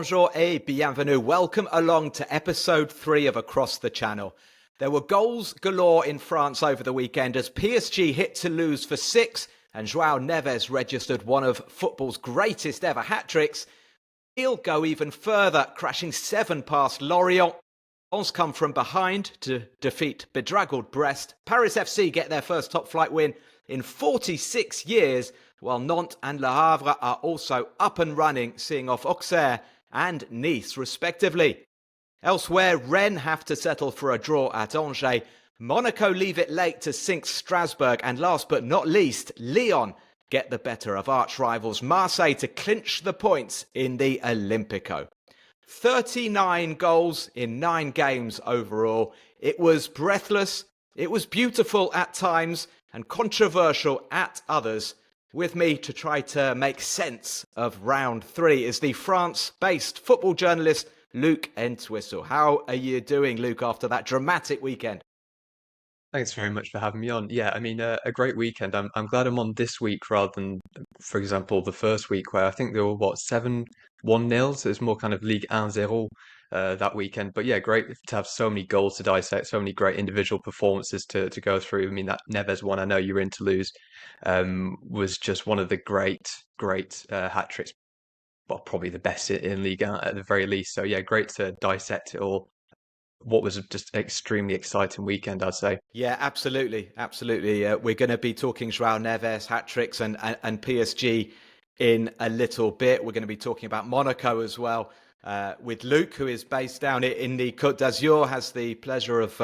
bonjour et bienvenue. Welcome along to episode 3 of Across the Channel. There were goals galore in France over the weekend as PSG hit Toulouse for 6 and Joao Neves registered one of football's greatest ever hat-tricks. Lille go even further, crashing 7 past Lorient. Lens come from behind to defeat bedraggled Brest. Paris FC get their first top-flight win in 46 years, while Nantes and Le Havre are also up and running, seeing off Auxerre and Nice, respectively. Elsewhere, Rennes have to settle for a draw at Angers. Monaco leave it late to sink Strasbourg. And last but not least, Lyon get the better of arch-rivals Marseille to clinch the points in the Olympico. 39 goals in 9 games overall. It was breathless, it was beautiful at times, and controversial at others. With me to try to make sense of round 3 is the France-based football journalist Luke Entwistle. How are you doing, Luke, after that dramatic weekend? Thanks very much for having me on. Yeah, I mean, a great weekend. I'm glad I'm on this week rather than, for example, the first week where I think there were, 7-1-0. So it's more kind of Ligue 1-0 that weekend. But yeah, great to have so many goals to dissect, so many great individual performances to go through. I mean, that Neves one, I know you're in Toulouse, was just one of the great hat tricks, but probably the best in Ligue 1 at the very least. So yeah, great to dissect it all. What was just extremely exciting weekend, I'd say. Yeah, absolutely. Absolutely. We're going to be talking Joao Neves, hat-tricks and PSG in a little bit. We're going to be talking about Monaco as well with Luke, who is based down in the Côte d'Azur, has the pleasure of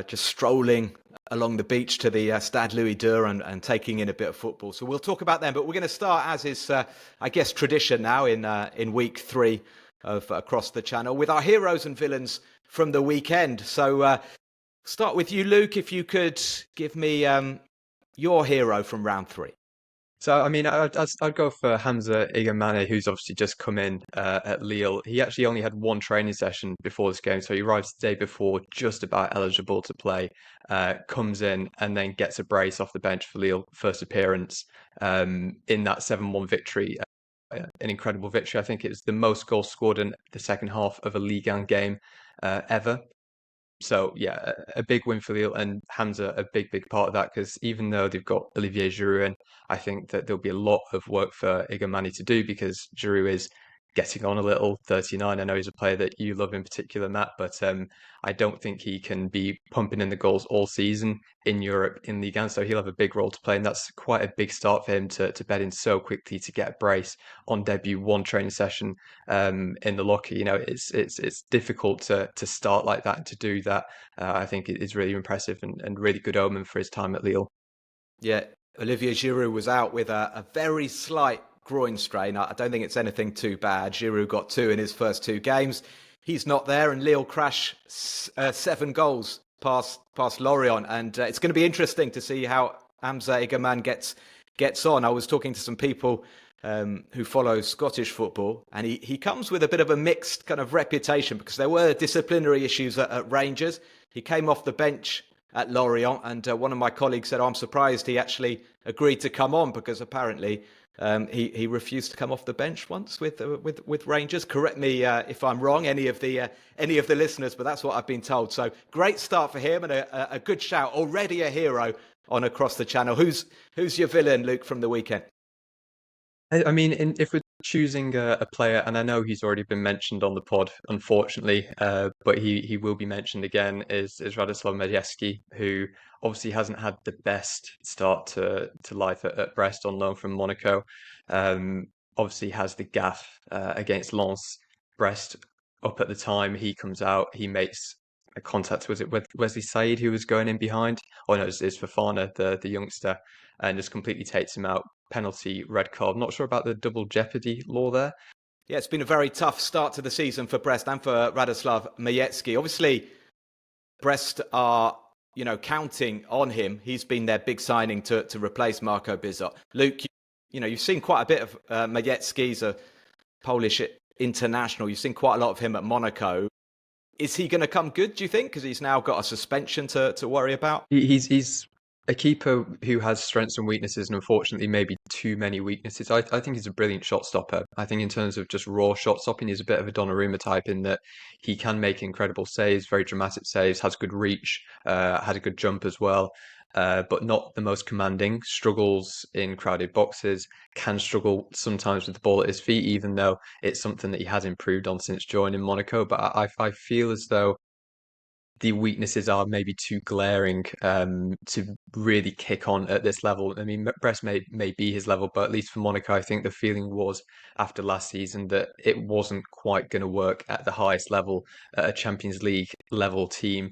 just strolling along the beach to the Stade Louis II and taking in a bit of football. So we'll talk about them. But we're going to start, as is, I guess, tradition now in week 3 of Across the Channel, with our heroes and villains from the weekend. So start with you, Luke, if you could give me your hero from round 3. So, I mean, I'd go for Hamza Igamane, who's obviously just come in at Lille. He actually only had one training session before this game, so he arrives the day before, just about eligible to play, comes in and then gets a brace off the bench for Lille, first appearance in that 7-1 victory. An incredible victory. I think it was the most goals scored in the second half of a Ligue 1 game ever. So yeah, a big win for Lille, and Hamza a big part of that, because even though they've got Olivier Giroud in, I think that there'll be a lot of work for Igamani to do, because Giroud is getting on a little, 39. I know he's a player that you love in particular, Matt, but I don't think he can be pumping in the goals all season in Europe in Ligue 1, so he'll have a big role to play, and that's quite a big start for him to bed in so quickly, to get a brace on debut, one training session in the locker. You know, it's difficult to start like that and to do that. I think it is really impressive and really good omen for his time at Lille. Yeah, Olivier Giroud was out with a very slight groin strain. I don't think it's anything too bad. Giroud got 2 in his first 2 games. He's not there, and Lille crash 7 goals past Lorient, and it's going to be interesting to see how Hamza Igamane gets on. I was talking to some people who follow Scottish football, and he comes with a bit of a mixed kind of reputation, because there were disciplinary issues at Rangers. He came off the bench at Lorient, and one of my colleagues said, I'm surprised he actually agreed to come on, because apparently he refused to come off the bench once with Rangers. Correct me if I'm wrong, any of the listeners, but that's what I've been told. So great start for him, and a good shout. Already a hero on Across the Channel. Who's your villain, Luke, from the weekend? I mean, if we're choosing a player, and I know he's already been mentioned on the pod, unfortunately, but he will be mentioned again, is Radoslav Majewski, who obviously hasn't had the best start to life at Brest on loan from Monaco. Obviously has the gaff against Lens. Brest up at the time, he comes out, he makes a contact. Was it with Wesley Said who was going in behind? Oh no, it's Fofana, the youngster, and just completely takes him out. Penalty, red card. Not sure about the double jeopardy law there. Yeah, it's been a very tough start to the season for Brest and for Radoslav Majewski. Obviously, Brest are, counting on him. He's been their big signing to replace Marco Bizot. Luke, you've seen quite a bit of Majewski. He's a Polish international. You've seen quite a lot of him at Monaco. Is he going to come good, do you think? Because he's now got a suspension to worry about. He's A keeper who has strengths and weaknesses, and unfortunately maybe too many weaknesses. I think he's a brilliant shot stopper. I think in terms of just raw shot stopping, he's a bit of a Donnarumma type in that he can make incredible saves, very dramatic saves, has good reach, had a good jump as well, but not the most commanding. Struggles in crowded boxes, can struggle sometimes with the ball at his feet, even though it's something that he has improved on since joining Monaco. But I feel as though the weaknesses are maybe too glaring to really kick on at this level. I mean, Brest may be his level, but at least for Monaco, I think the feeling was after last season that it wasn't quite going to work at the highest level, at a Champions League level team.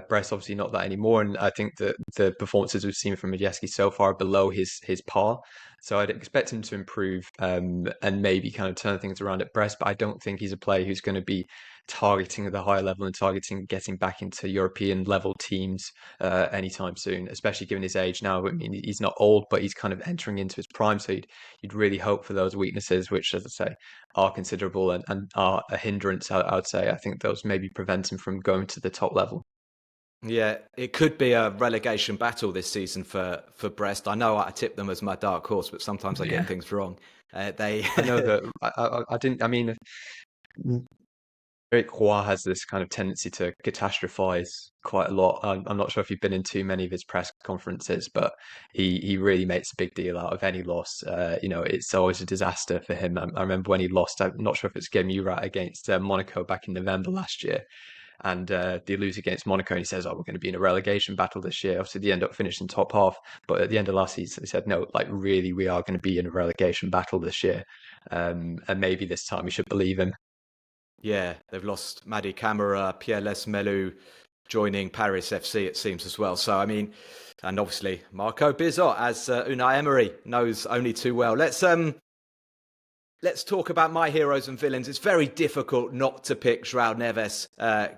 Brest obviously not that anymore, and I think that the performances we've seen from Majewski so far are below his par. So I'd expect him to improve and maybe kind of turn things around at Brest, but I don't think he's a player who's going to be targeting the higher level and targeting getting back into European level teams anytime soon, especially given his age now. I mean, he's not old, but he's kind of entering into his prime. So you'd really hope for those weaknesses, which, as I say, are considerable and are a hindrance, I would say. I think those maybe prevent him from going to the top level. Yeah, it could be a relegation battle this season for Brest. I know I tipped them as my dark horse, but sometimes I get Yeah, things wrong. They I know that I didn't. I mean, Eric Roy has this kind of tendency to catastrophize quite a lot. I'm not sure if you've been in too many of his press conferences, but he really makes a big deal out of any loss. It's always a disaster for him. I remember when he lost, I'm not sure if it's a game you were at, against Monaco back in November last year. And they lose against Monaco, and he says, "Oh, we're going to be in a relegation battle this year." Obviously, they end up finishing top half, but at the end of last season, he said, "No, like really, we are going to be in a relegation battle this year, and maybe this time we should believe him." Yeah, they've lost Madi Camara, Pierre Lesmelu joining Paris FC, it seems, as well. So, I mean, and obviously Marco Bizot, as Unai Emery knows only too well. Let's talk about my heroes and villains. It's very difficult not to pick Joao Neves,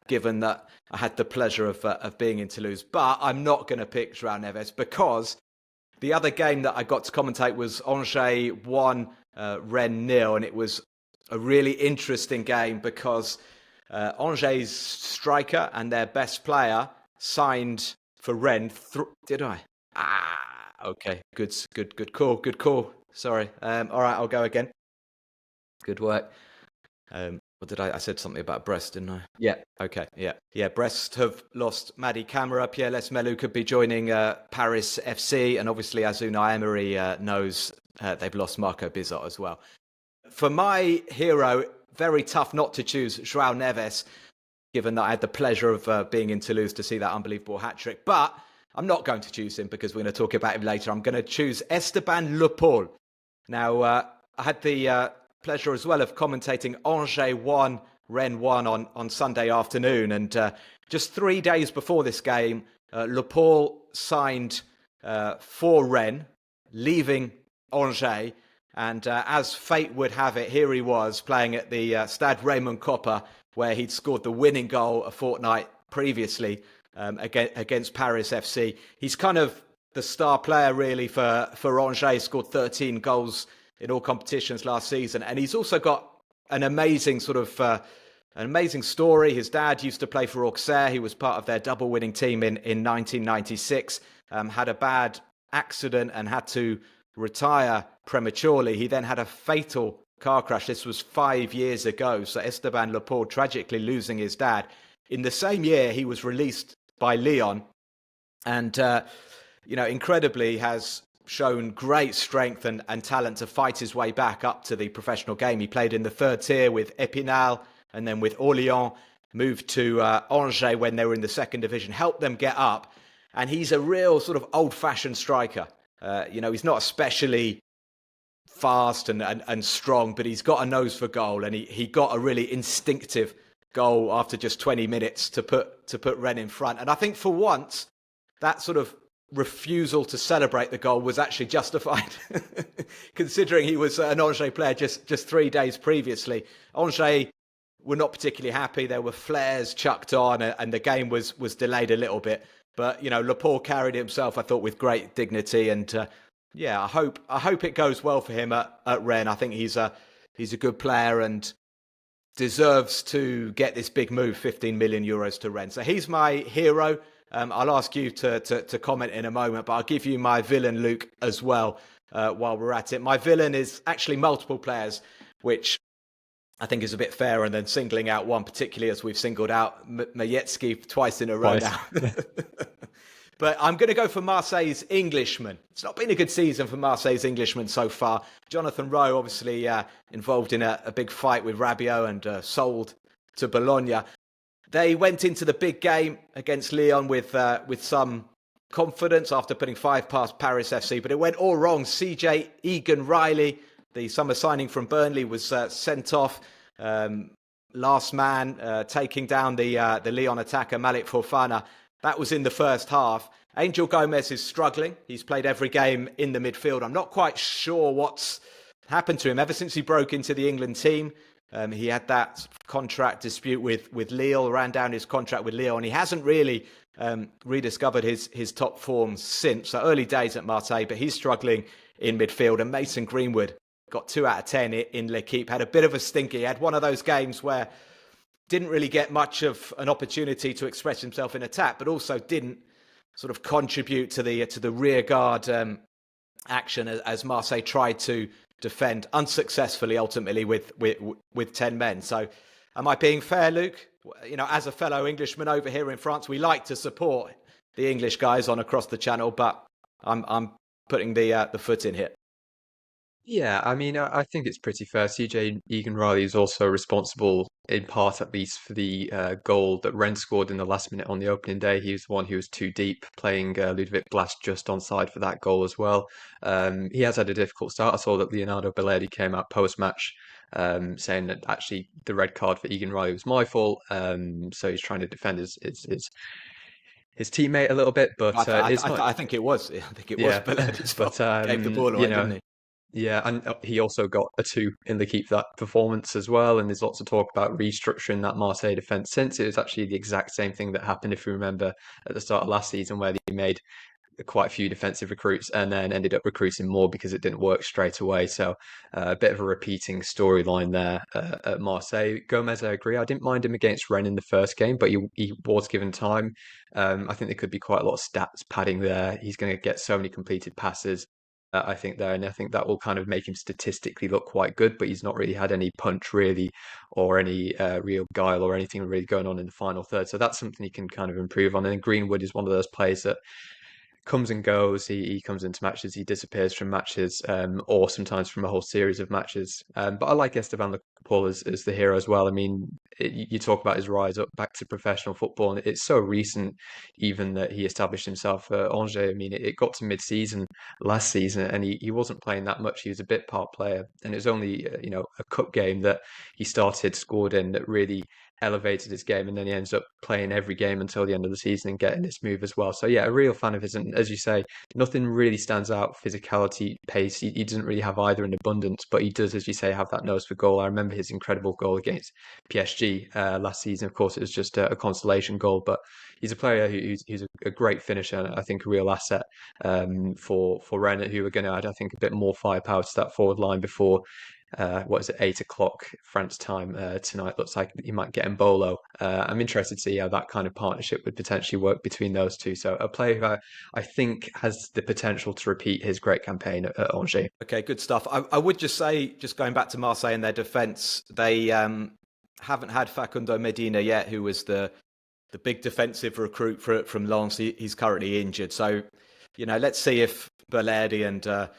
given that I had the pleasure of being in Toulouse. But I'm not going to pick Joao Neves because the other game that I got to commentate was Angers 1, Rennes 0, and it was a really interesting game because Angers' striker and their best player signed for Rennes. Did I? Okay. Good call. Sorry. All right, I'll go again. Good work. What did I said something about Brest, didn't I? Yeah. Okay. Yeah. Brest have lost Madi Camara. Pierre Lesmelu could be joining Paris FC, and obviously, as Unai Emery knows, they've lost Marco Bizot as well. For my hero, very tough not to choose Joao Neves, given that I had the pleasure of being in Toulouse to see that unbelievable hat-trick. But I'm not going to choose him because we're going to talk about him later. I'm going to choose Esteban Le Paul. Now, I had the pleasure as well of commentating Angers 1, Rennes 1 on Sunday afternoon. And just 3 days before this game, Le Paul signed for Rennes, leaving Angers. And as fate would have it, here he was playing at the Stade Raymond Coppa, where he'd scored the winning goal a fortnight previously against Paris FC. He's kind of the star player, really, for Angers. Scored 13 goals in all competitions last season. And he's also got an amazing an amazing story. His dad used to play for Auxerre. He was part of their double winning team in 1996. Had a bad accident and had to retire prematurely. He then had a fatal car crash. This was 5 years ago. So Esteban Le Paul tragically losing his dad. In the same year, he was released by Lyon, and incredibly has shown great strength and talent to fight his way back up to the professional game. He played in the third tier with Épinal and then with Orléans, moved to Angers when they were in the second division, helped them get up. And he's a real sort of old-fashioned striker. He's not especially fast and strong, but he's got a nose for goal, and he got a really instinctive goal after just 20 minutes to put Rennes in front. And I think for once, that sort of refusal to celebrate the goal was actually justified, considering he was an Angers player just 3 days previously. Angers were not particularly happy. There were flares chucked on, and the game was delayed a little bit. But Le Paul carried himself, I thought, with great dignity, and I hope it goes well for him at Rennes. I think he's a good player and deserves to get this big move, 15 million euros to Rennes. So he's my hero. I'll ask you to comment in a moment, but I'll give you my villain, Luke, as well while we're at it. My villain is actually multiple players, which I think is a bit fairer than singling out one, particularly as we've singled out Majecki twice in a row now. But I'm going to go for Marseille's Englishman. It's not been a good season for Marseille's Englishman so far. Jonathan Rowe, obviously involved in a big fight with Rabiot and sold to Bologna. They went into the big game against Lyon with some confidence after putting 5 past Paris FC, but it went all wrong. CJ Egan-Riley, the summer signing from Burnley, was sent off. Last man taking down the Lyon attacker Malik Fofana. That was in the first half. Angel Gomez is struggling. He's played every game in the midfield. I'm not quite sure what's happened to him ever since he broke into the England team. He had that contract dispute with Lille, ran down his contract with Lille, and he hasn't really rediscovered his top form since. So early days at Marseille, but he's struggling in midfield. And Mason Greenwood got 2 out of 10 in L'Equipe, had a bit of a stinker. He had one of those games where didn't really get much of an opportunity to express himself in attack, but also didn't sort of contribute to the rear guard action as Marseille tried to defend unsuccessfully, ultimately with 10 men. So, am I being fair, Luke? You know, as a fellow Englishman over here in France, we like to support the English guys on Across the Channel, but I'm putting the foot in here. Yeah, I mean, I think it's pretty fair. CJ Egan-Riley is also responsible, in part at least, for the goal that Rennes scored in the last minute on the opening day. He was the one who was too deep, playing Ludovic Blas just onside for that goal as well. He has had a difficult start. I saw that Leonardo Bellardi came out post-match saying that actually the red card for Egan-Riley was my fault. So he's trying to defend his teammate a little bit, but it's not. I think it was. I think it was Yeah, Bellardi's but fault. Gave the ball away, didn't he? yeah, and he also got a 2 in the keep that performance as well. And there's lots of talk about restructuring that Marseille defence since. It was actually the exact same thing that happened, if you remember, at the start of last season, where they made quite a few defensive recruits and then ended up recruiting more because it didn't work straight away. So a bit of a repeating storyline there at Marseille. Gomez, I agree. I didn't mind him against Rennes in the first game, but he was given time. I think there could be quite a lot of stats padding there. He's going to get so many completed passes. I think there, and I think that will kind of make him statistically look quite good, but he's not really had any punch really, or any real guile or anything really going on in the final third. So that's something he can kind of improve on. And Greenwood is one of those players that comes and goes. He comes into matches, he disappears from matches, or sometimes from a whole series of matches. But I like Esteban Paul as the hero as well. I mean, you talk about his rise up back to professional football, and it's so recent, even that he established himself at Angers. I mean, it got to mid-season last season, and he wasn't playing that much. He was a bit part player, and it was only a cup game that he scored in that really elevated his game, and then he ends up playing every game until the end of the season and getting this move as well. So yeah, a real fan of his, and as you say, nothing really stands out. Physicality, pace, he doesn't really have either in abundance, but he does, as you say, have that nose for goal. I remember his incredible goal against PSG last season. Of course, it was just a consolation goal, but he's a player who's a great finisher, and I think a real asset for Rennes, who are going to add, I think, a bit more firepower to that forward line before 8 o'clock France time tonight. Looks like you might get Mbolo. I'm interested to see how that kind of partnership would potentially work between those two. So a player who I think has the potential to repeat his great campaign at Angers. Okay, good stuff. I would just say, just going back to Marseille and their defence, they haven't had Facundo Medina yet, who was the big defensive recruit from Lens. He's currently injured. So, let's see if Bellardi and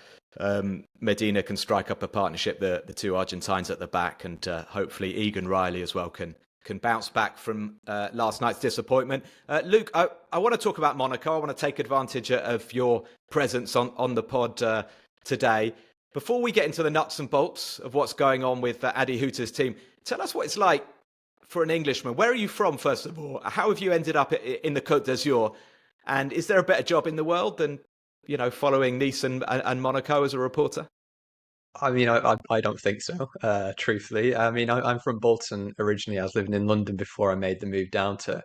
Medina can strike up a partnership, the two Argentines at the back, and hopefully Egan-Riley as well can bounce back from last night's disappointment. Luke, I want to talk about Monaco. I want to take advantage of your presence on the pod today. Before we get into the nuts and bolts of what's going on with Adi Huta's team, tell us what it's like for an Englishman. Where are you from, first of all? How have you ended up in the Côte d'Azur? And is there a better job in the world than following Nice and Monaco as a reporter? I mean, I don't think so, truthfully. I mean, I'm from Bolton originally. I was living in London before I made the move down to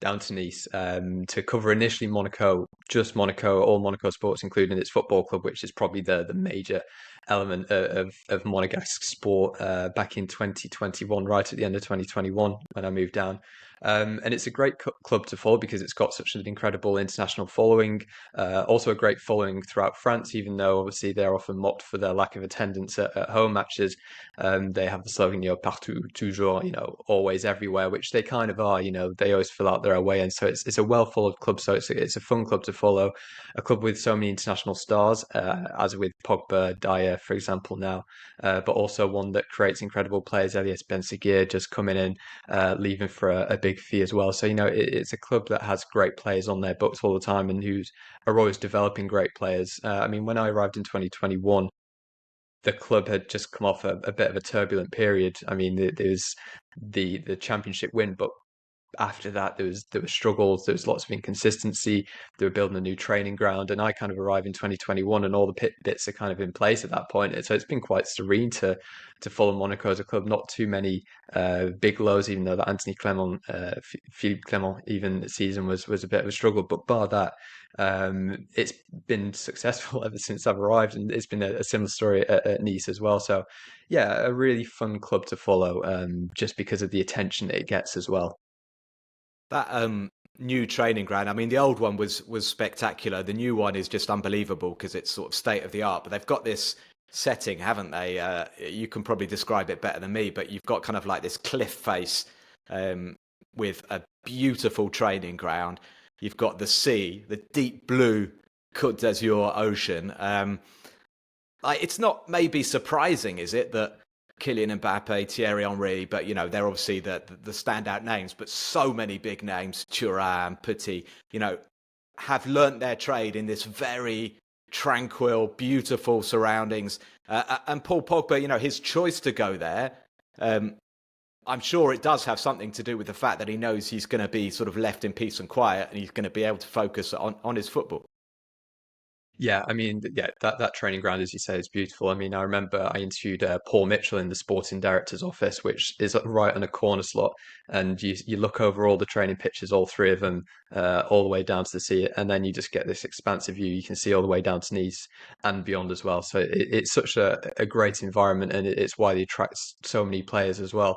Nice to cover initially Monaco, just Monaco, all Monaco sports, including its football club, which is probably the major element of Monegasque sport back in 2021, right at the end of 2021 when I moved down. And it's a great club to follow because it's got such an incredible international following. Also a great following throughout France, even though obviously they're often mocked for their lack of attendance at home matches. They have the slogan, partout, toujours, always everywhere, which they kind of are. They always fill out their away, and so it's a well followed club. So it's a fun club to follow, a club with so many international stars, as with Pogba, Dyer, for example, now, but also one that creates incredible players. Elias Ben-Seguir just coming in, leaving for a big fee as well. So it's a club that has great players on their books all the time, and who's are always developing great players. I mean, when I arrived in 2021, the club had just come off a bit of a turbulent period. I mean, there was the championship win, but after that there was struggles, there was lots of inconsistency. They were building a new training ground, and I kind of arrived in 2021 and all the bits are kind of in place at that point. And so it's been quite serene to follow Monaco as a club. Not too many big lows, even though the Anthony Clement, Philippe Clement even season was a bit of a struggle, but bar that, it's been successful ever since I've arrived, and it's been a similar story at Nice as well. So yeah, a really fun club to follow, just because of the attention it gets as well. That new training ground, I mean, the old one was spectacular. The new one is just unbelievable because it's sort of state of the art. But they've got this setting, haven't they? You can probably describe it better than me, but you've got kind of like this cliff face with a beautiful training ground. You've got the sea, the deep blue Côte d'Azur ocean. It's not maybe surprising, is it, that Kylian Mbappe, Thierry Henry, but they're obviously the standout names, but so many big names, Thuram, Petit, have learnt their trade in this very tranquil, beautiful surroundings. And Paul Pogba, his choice to go there, I'm sure it does have something to do with the fact that he knows he's going to be sort of left in peace and quiet, and he's going to be able to focus on his football. Yeah, I mean, yeah, that training ground, as you say, is beautiful. I mean, I remember I interviewed Paul Mitchell in the sporting director's office, which is right on a corner slot, and you look over all the training pitches, all three of them, all the way down to the sea, and then you just get this expansive view. You can see all the way down to Nice and beyond as well. So it's such a great environment, and it's why it attracts so many players as well.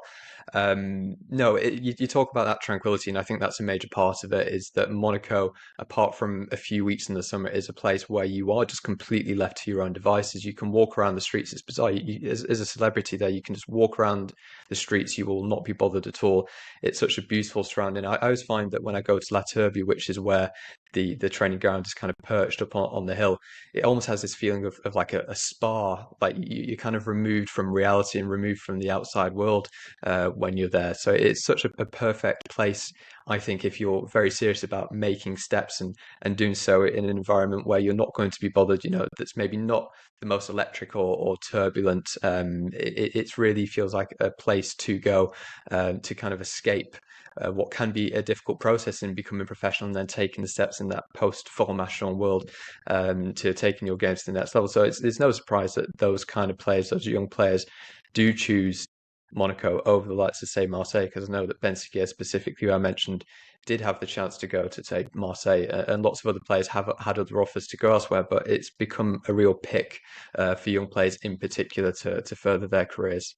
No, you talk about that tranquility, and I think that's a major part of it. Is that Monaco, apart from a few weeks in the summer, is a place where you are just completely left to your own devices. You can walk around the streets. It's bizarre. As a celebrity there, you can just walk around the streets. You will not be bothered at all. It's such a beautiful surrounding. I always find that when I go to La Turbie, which is where the training ground is kind of perched up on the hill, it almost has this feeling of like a spa. Like you're kind of removed from reality and removed from the outside world when you're there. So it's such a perfect place, I think, if you're very serious about making steps and doing so in an environment where you're not going to be bothered, that's maybe not the most electric or turbulent. It really feels like a place to go to kind of escape what can be a difficult process in becoming professional and then taking the steps in that post-formation world, to taking your games to the next level. So it's no surprise that those kind of players, those young players, do choose Monaco over the likes of, say, Marseille, because I know that Ben-Seguir specifically, who I mentioned, did have the chance to go to, say, Marseille, and lots of other players have had other offers to go elsewhere, but it's become a real pick for young players in particular to further their careers.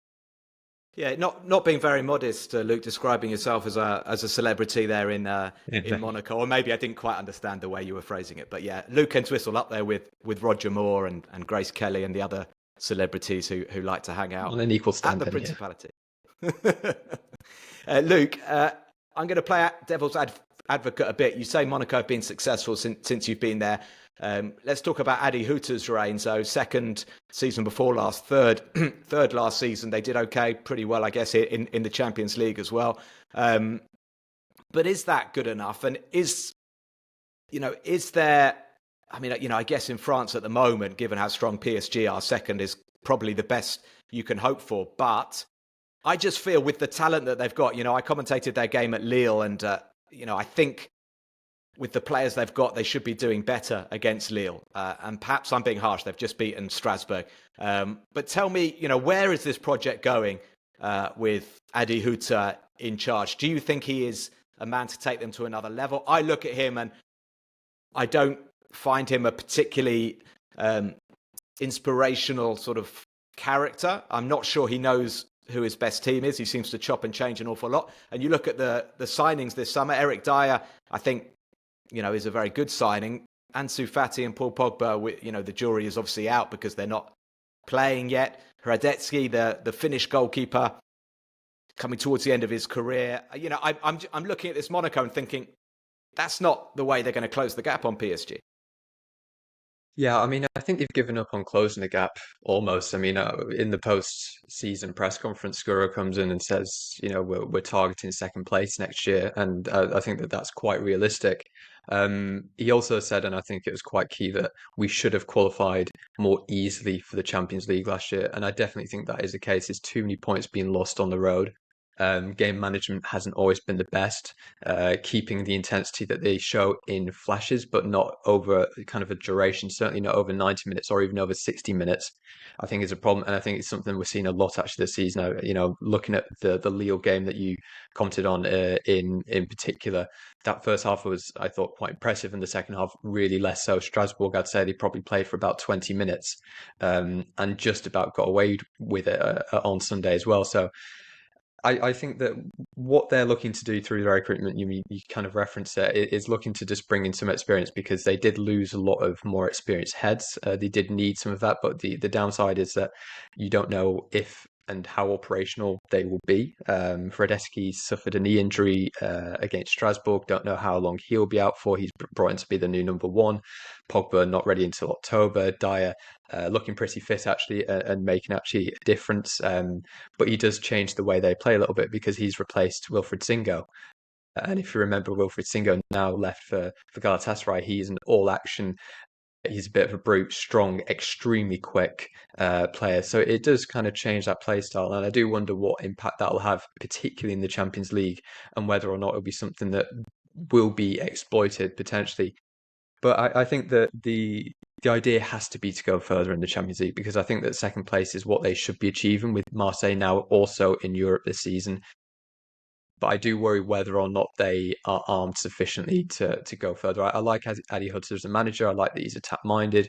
Yeah, not being very modest, Luke, describing yourself as a celebrity there in Yeah. Monaco, or maybe I didn't quite understand the way you were phrasing it, but yeah, Luke Entwistle up there with Roger Moore and Grace Kelly and the other celebrities who like to hang out On an equal at the standing, yeah. Principality. Luke, I'm going to play devil's advocate a bit. You say Monaco have been successful since you've been there. Let's talk about Adi Huta's reign. So second season before last, third third last season. They did okay, pretty well, I guess, in the Champions League as well. But is that good enough? And is there? I mean, I guess in France at the moment, given how strong PSG are, second is probably the best you can hope for. But I just feel with the talent that they've got, I commentated their game at Lille, and I think with the players they've got, they should be doing better against Lille. And perhaps I'm being harsh. They've just beaten Strasbourg. But tell me, where is this project going with Adi Huta in charge? Do you think he is a man to take them to another level? I look at him and I don't find him a particularly inspirational sort of character. I'm not sure he knows who his best team is. He seems to chop and change an awful lot. And you look at the signings this summer. Eric Dyer, I think, is a very good signing. Ansu Fati and Paul Pogba, the jury is obviously out because they're not playing yet. Hradetsky, the Finnish goalkeeper, coming towards the end of his career. I'm looking at this Monaco and thinking that's not the way they're going to close the gap on PSG. Yeah, I mean, I think they've given up on closing the gap almost. I mean, in the post-season press conference, Skuro comes in and says, we're targeting second place next year, and I think that that's quite realistic. He also said, and I think it was quite key, that we should have qualified more easily for the Champions League last year, and I definitely think that is the case. There's too many points being lost on the road. Game management hasn't always been the best, keeping the intensity that they show in flashes, but not over kind of a duration, certainly not over 90 minutes or even over 60 minutes, I think is a problem. And I think it's something we're seeing a lot actually this season. Looking at the Lille game that you commented on in particular, that first half was, I thought, quite impressive, and the second half really less so. Strasbourg, I'd say they probably played for about 20 minutes and just about got away with it on Sunday as well. So I think that what they're looking to do through their recruitment, you kind of referenced it, is looking to just bring in some experience, because they did lose a lot of more experienced heads. They did need some of that, but the downside is that you don't know if and how operational they will be. Fredeschi suffered a knee injury against Strasbourg. Don't know how long he'll be out for. He's brought in to be the new number one. Pogba not ready until October. Dyer looking pretty fit actually, and making actually a difference. But he does change the way they play a little bit, because he's replaced Wilfried Singo. And if you remember, Wilfried Singo now left for Galatasaray. He's an all-action. He's a bit of a brute, strong, extremely quick player. So it does kind of change that play style. And I do wonder what impact that'll have, particularly in the Champions League, and whether or not it'll be something that will be exploited potentially. But I think that the idea has to be to go further in the Champions League, because I think that second place is what they should be achieving, with Marseille now also in Europe this season. But I do worry whether or not they are armed sufficiently to go further. I like Adi Hutter as a manager. I like that he's attack-minded.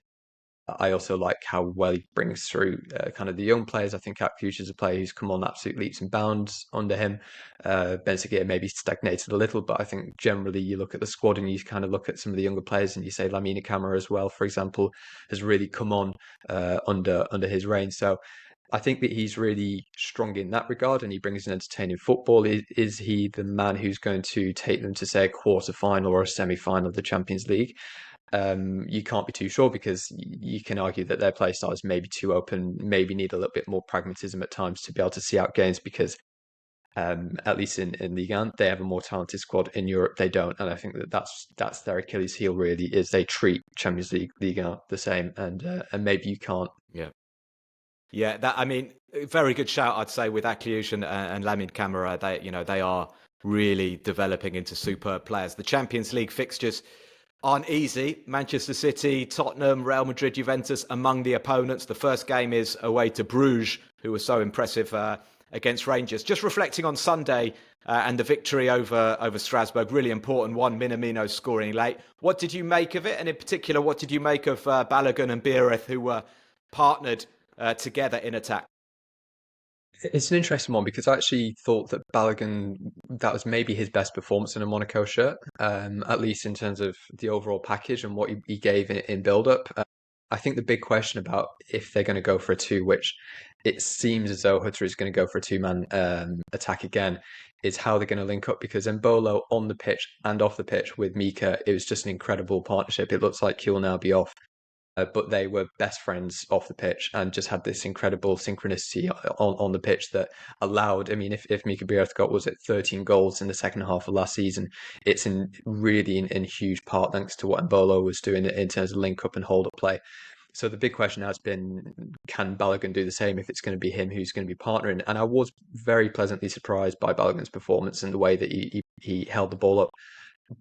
I also like how well he brings through kind of the young players. I think Akfuch is a player who's come on absolute leaps and bounds under him. Benziger maybe stagnated a little, but I think generally you look at the squad and you kind of look at some of the younger players and you say Lamine Camara as well, for example, has really come on under his reign. So I think that he's really strong in that regard, and he brings an entertaining football. Is he the man who's going to take them to, say, a quarter-final or a semi-final of the Champions League? You can't be too sure, because you can argue that their play style is maybe too open, maybe need a little bit more pragmatism at times to be able to see out games, because at least in Ligue, they have a more talented squad. In Europe, they don't, and I think that that's their Achilles heel. Really, is they treat Champions League Ligue the same, and maybe you can't. Yeah, very good shout, I'd say, with Akliouche and Lamine Camara. They are really developing into superb players. The Champions League fixtures aren't easy. Manchester City, Tottenham, Real Madrid, Juventus among the opponents. The first game is away to Bruges, who was so impressive against Rangers. Just reflecting on Sunday and the victory over Strasbourg, really important one, Minamino scoring late. What did you make of it? And in particular, what did you make of Balogun and Beereth, who were partnered together in attack? It's an interesting one, because I actually thought that Balogun, that was maybe his best performance in a Monaco shirt, at least in terms of the overall package and what he gave in build-up. I think the big question about if they're going to go for a two, which it seems as though Hutter is going to go for a two-man attack again, is how they're going to link up, because Embolo on the pitch and off the pitch with Mika, it was just an incredible partnership. It looks like he'll now be off. But they were best friends off the pitch and just had this incredible synchronicity on the pitch that allowed. I mean, if Mika Biereth got, was it 13 goals in the second half of last season, it's really in huge part thanks to what Embolo was doing in terms of link up and hold up play. So the big question has been, can Balogun do the same if it's going to be him who's going to be partnering? And I was very pleasantly surprised by Balogun's performance and the way that he held the ball up.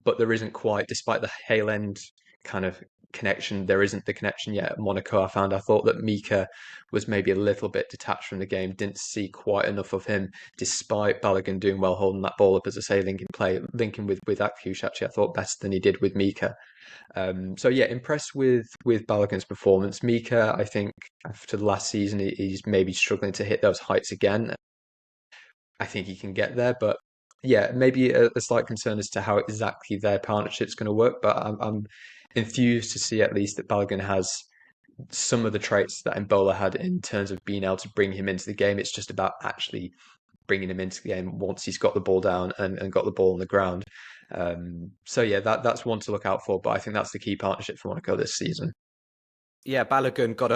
But there isn't quite, despite the Hale End kind of connection, there isn't the connection yet at Monaco. I thought that Mika was maybe a little bit detached from the game, didn't see quite enough of him, despite Balogun doing well holding that ball up, as I say, linking with Akfuch. Actually, I thought better than he did with Mika. So yeah, impressed with Balogun's performance. Mika, I think after the last season, he's maybe struggling to hit those heights again. I think he can get there, but yeah, maybe a slight concern as to how exactly their partnership's going to work. But I'm enthused to see at least that Balogun has some of the traits that Mbola had in terms of being able to bring him into the game. It's just about actually bringing him into the game once he's got the ball down and got the ball on the ground. So yeah, that's one to look out for. But I think that's the key partnership for Monaco this season. Yeah, Balogun got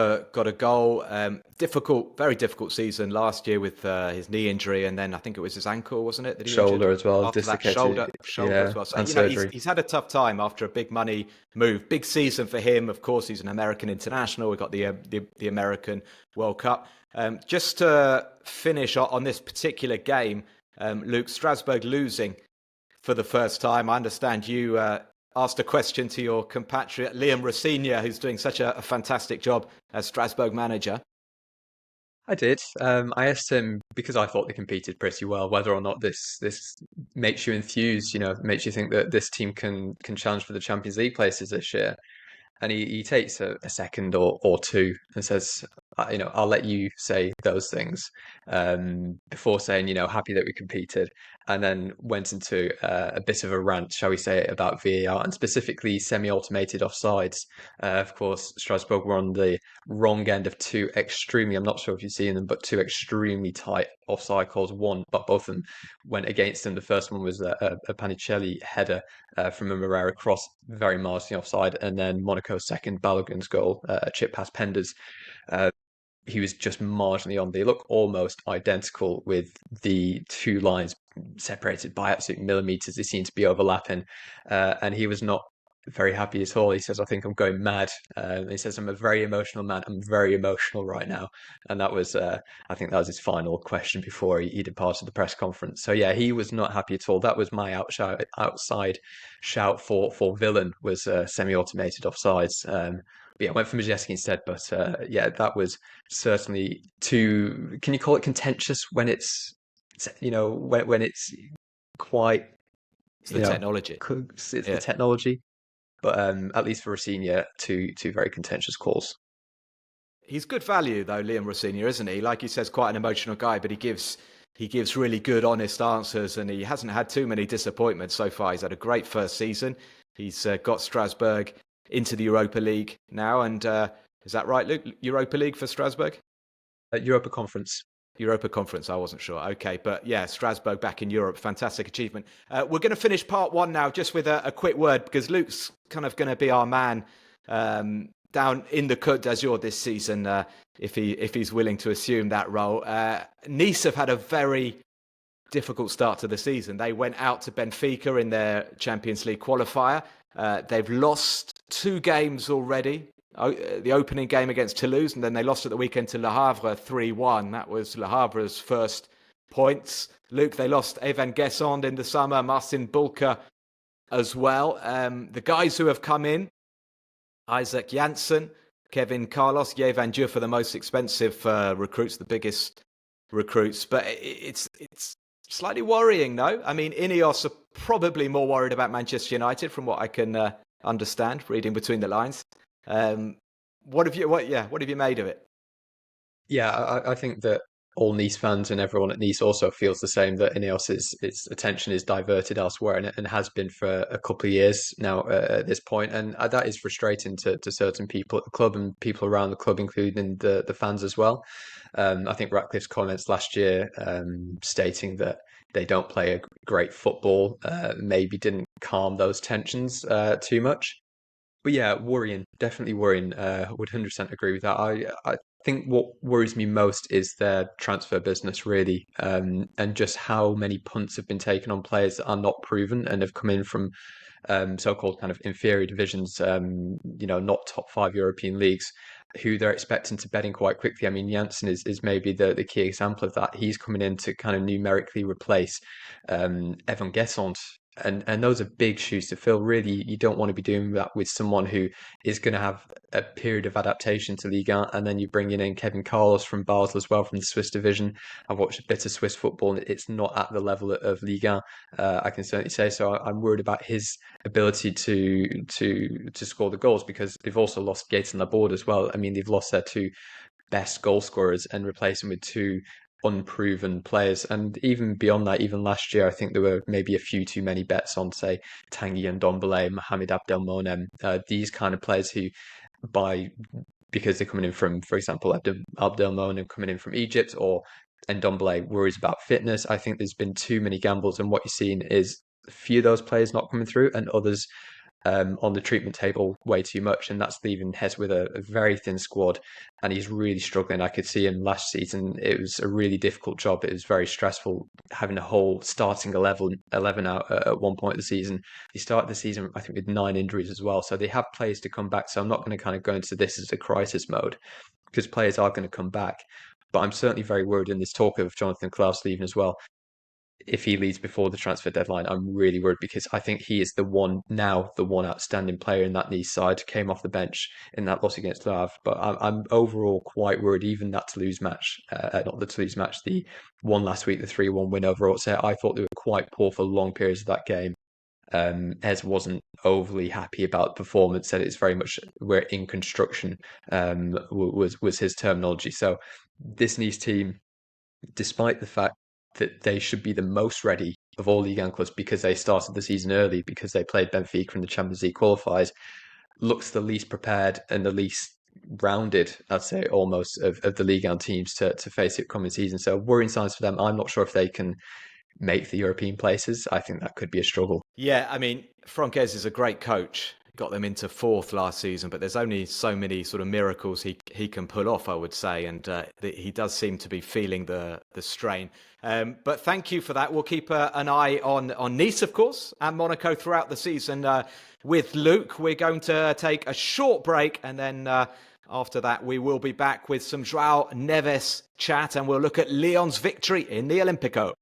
a goal. Difficult, very difficult season last year with his knee injury, and then I think it was his ankle, wasn't it, that he injured? Shoulder as well, After that, dislocated, shoulder yeah, as well. So and he's surgery. he's had a tough time after a big money move, big season for him. Of course, he's an American international. We got the American World Cup. Just to finish on this particular game, Luke, Strasbourg losing for the first time. I understand you asked a question to your compatriot Liam Rossigna, who's doing such a fantastic job as Strasbourg manager. I did. I asked him because I thought they competed pretty well, whether or not this makes you enthused, makes you think that this team can challenge for the Champions League places this year. And he takes a second or two and says, I'll let you say those things before saying, happy that we competed, and then went into a bit of a rant, shall we say, about VAR and specifically semi-automated offsides. Of course, Strasbourg were on the wrong end of two extremely, I'm not sure if you've seen them, but two extremely tight offside calls. But both of them went against them. The first one was a Panicelli header from a Moreira cross, very marginally offside, and then Monaco's second, Balogun's goal, a chip past Penders. Uh, he was just marginally on. They look almost identical with the two lines separated by absolute millimeters. They seem to be overlapping, and he was not very happy at all. He says, "I think I'm going mad." He says, "I'm a very emotional man. I'm very emotional right now," and that was, I think, that was his final question before he departed the press conference. So yeah, he was not happy at all. That was my outside shout for villain was semi-automated offsides. But yeah, I went for Majeski instead. But yeah, that was certainly too. Can you call it contentious when it's when it's quite It's the technology. it's the Yeah. technology. But at least for Rossigna, two very contentious calls. He's good value though, Liam Rossigna, isn't he? Like he says, quite an emotional guy, but he gives really good, honest answers, and he hasn't had too many disappointments so far. He's had a great first season. He's got Strasbourg into the Europa League now, and is that right, Luke? Europa League for Strasbourg? Europa Conference. Europa Conference, I wasn't sure. Okay, but yeah, Strasbourg back in Europe, fantastic achievement. We're going to finish part one now just with a quick word because Luke's kind of going to be our man down in the Côte d'Azur this season if he's willing to assume that role. Nice have had a very difficult start to the season. They went out to Benfica in their Champions League qualifier. They've lost 2 games already. The opening game against Toulouse, and then they lost at the weekend to Le Havre 3-1. That was Le Havre's first points. Luke, they lost Evan Guessond in the summer, Marcin Bulka as well. The guys who have come in, Isaac Janssen, Kevin Carlos, Yevan Dieu for the most expensive recruits, the biggest recruits. But it's slightly worrying, though. I mean, Ineos are probably more worried about Manchester United from what I can understand, reading between the lines. What have you made of it? Yeah, I think that all Nice fans and everyone at Nice also feels the same, that Ineos its attention is diverted elsewhere, and has been for a couple of years now at this point, and that is frustrating to certain people at the club and people around the club, including the fans as well. I think Ratcliffe's comments last year, stating that they don't play a great football, maybe didn't calm those tensions too much. But yeah, worrying, definitely worrying. Would 100% agree with that. I think what worries me most is their transfer business, really, and just how many punts have been taken on players that are not proven and have come in from so-called kind of inferior divisions, not top 5 European leagues, who they're expecting to bet in quite quickly. I mean, Janssen is maybe the key example of that. He's coming in to kind of numerically replace Evan Guessant. And those are big shoes to fill. Really, you don't want to be doing that with someone who is going to have a period of adaptation to Ligue 1, and then you bring in Kevin Carlos from Basel as well, from the Swiss division. I've watched a bit of Swiss football, and it's not at the level of Ligue 1. I can certainly say so. I'm worried about his ability to score the goals, because they've also lost Gates and Laborde as well. I mean, they've lost their 2 best goal scorers and replaced them with 2 unproven players. And even beyond that, even last year, I think there were maybe a few too many bets on, say, Tanguy and Ndombele, Mohamed Abdelmonem, these kind of players who, because they're coming in from, for example, Abdelmonem coming in from Egypt, or Ndombele worries about fitness. I think there's been too many gambles, and what you're seeing is a few of those players not coming through, and others on the treatment table way too much, and that's leaving Hez with a very thin squad, and he's really struggling. I could see him last season. It was a really difficult job. It was very stressful having a whole starting 11 out at one point of the season. He started the season, I think, with 9 injuries as well, so they have players to come back. So I'm not going to kind of go into this as a crisis mode, because players are going to come back. But I'm certainly very worried in this talk of Jonathan Klaus leaving as well. If he leaves before the transfer deadline, I'm really worried, because I think he is the one outstanding player in that Nice side. Came off the bench in that loss against Le Havre, but I'm overall quite worried. Even that Toulouse match, not the Toulouse match, the one last week, the 3-1 win over Auxerre, I thought they were quite poor for long periods of that game. Ez wasn't overly happy about the performance, said it's very much we're in construction, was his terminology. So this Nice team, despite the fact that they should be the most ready of all Ligue 1 clubs because they started the season early, because they played Benfica in the Champions League qualifiers, looks the least prepared and the least rounded, I'd say, almost of the Ligue 1 teams to face the upcoming season. So worrying signs for them. I'm not sure if they can make the European places. I think that could be a struggle. Yeah, I mean, Franquez is a great coach. Got them into 4th last season, but there's only so many sort of miracles he can pull off, I would say, and he does seem to be feeling the strain. But thank you for that. We'll keep an eye on Nice, of course, and Monaco throughout the season. With Luke, we're going to take a short break, and then after that, we will be back with some Joao Neves chat, and we'll look at Lyon's victory in the Olympico.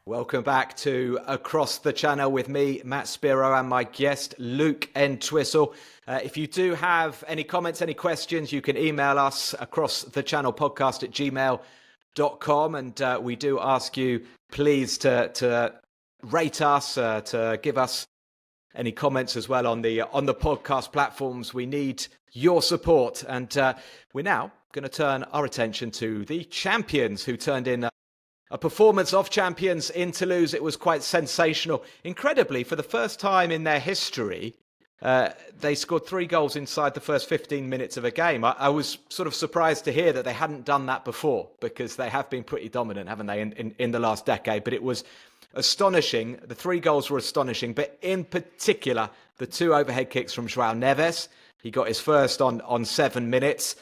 Welcome back to Across the Channel with me, Matt Spiro, and my guest, Luke Entwistle. If you do have any comments, any questions, you can email us acrossthechannelpodcast@gmail.com. And we do ask you, please, to rate us, to give us any comments as well on the podcast platforms. We need your support. And we're now going to turn our attention to the champions, who turned in a performance of champions in Toulouse. It was quite sensational. Incredibly, for the first time in their history, they scored 3 goals inside the first 15 minutes of a game. I was sort of surprised to hear that they hadn't done that before, because they have been pretty dominant, haven't they, in the last decade. But it was astonishing. The 3 goals were astonishing, but in particular, the 2 overhead kicks from Joao Neves. He got his first on 7 minutes.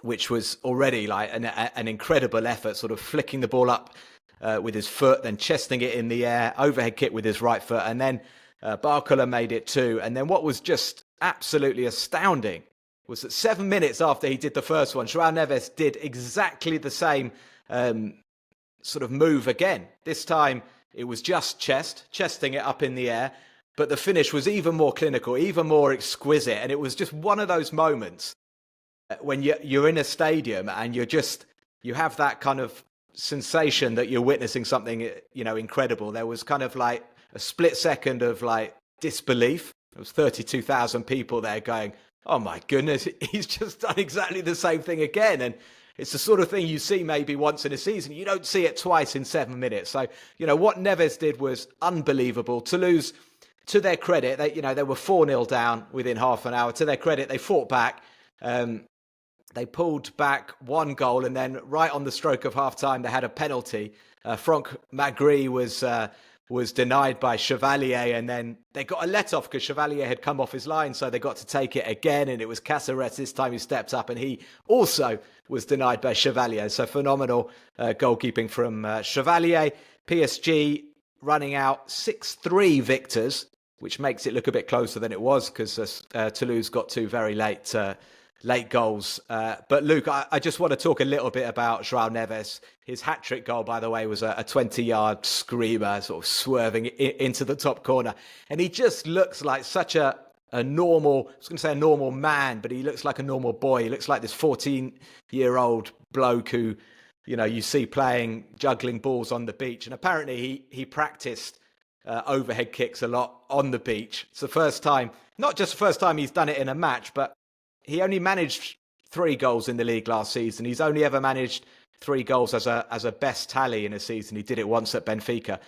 Which was already like an incredible effort, sort of flicking the ball up with his foot, then chesting it in the air, overhead kick with his right foot, and then Barcola made it too. And then what was just absolutely astounding was that 7 minutes after he did the first one, Joao Neves did exactly the same sort of move again. This time it was just chesting it up in the air, but the finish was even more clinical, even more exquisite, and it was just one of those moments when you're in a stadium and you have that kind of sensation that you're witnessing something, incredible. There was kind of like a split second of like disbelief. There was 32,000 people there going, oh my goodness, he's just done exactly the same thing again. And it's the sort of thing you see maybe once in a season. You don't see it twice in 7 minutes. So, what Neves did was unbelievable. Toulouse, to their credit, they were 4-0 down within half an hour. To their credit, they fought back. They pulled back 1 goal, and then right on the stroke of half-time, they had a penalty. Franck Magri was denied by Chevalier, and then they got a let-off because Chevalier had come off his line, so they got to take it again, and it was Caceres this time who stepped up, and he also was denied by Chevalier. So phenomenal goalkeeping from Chevalier. PSG running out 6-3 victors, which makes it look a bit closer than it was, because Toulouse got 2 very late goals. But Luke, I just want to talk a little bit about Joao Neves. His hat-trick goal, by the way, was a 20-yard screamer, sort of swerving into the top corner. And he just looks like such a normal, I was going to say a normal man, but he looks like a normal boy. He looks like this 14-year-old bloke who, you see juggling balls on the beach. And apparently he practiced overhead kicks a lot on the beach. It's the first time, not just the first time he's done it in a match, but he only managed 3 goals in the league last season. He's only ever managed 3 goals as a best tally in a season. He did it once at Benfica.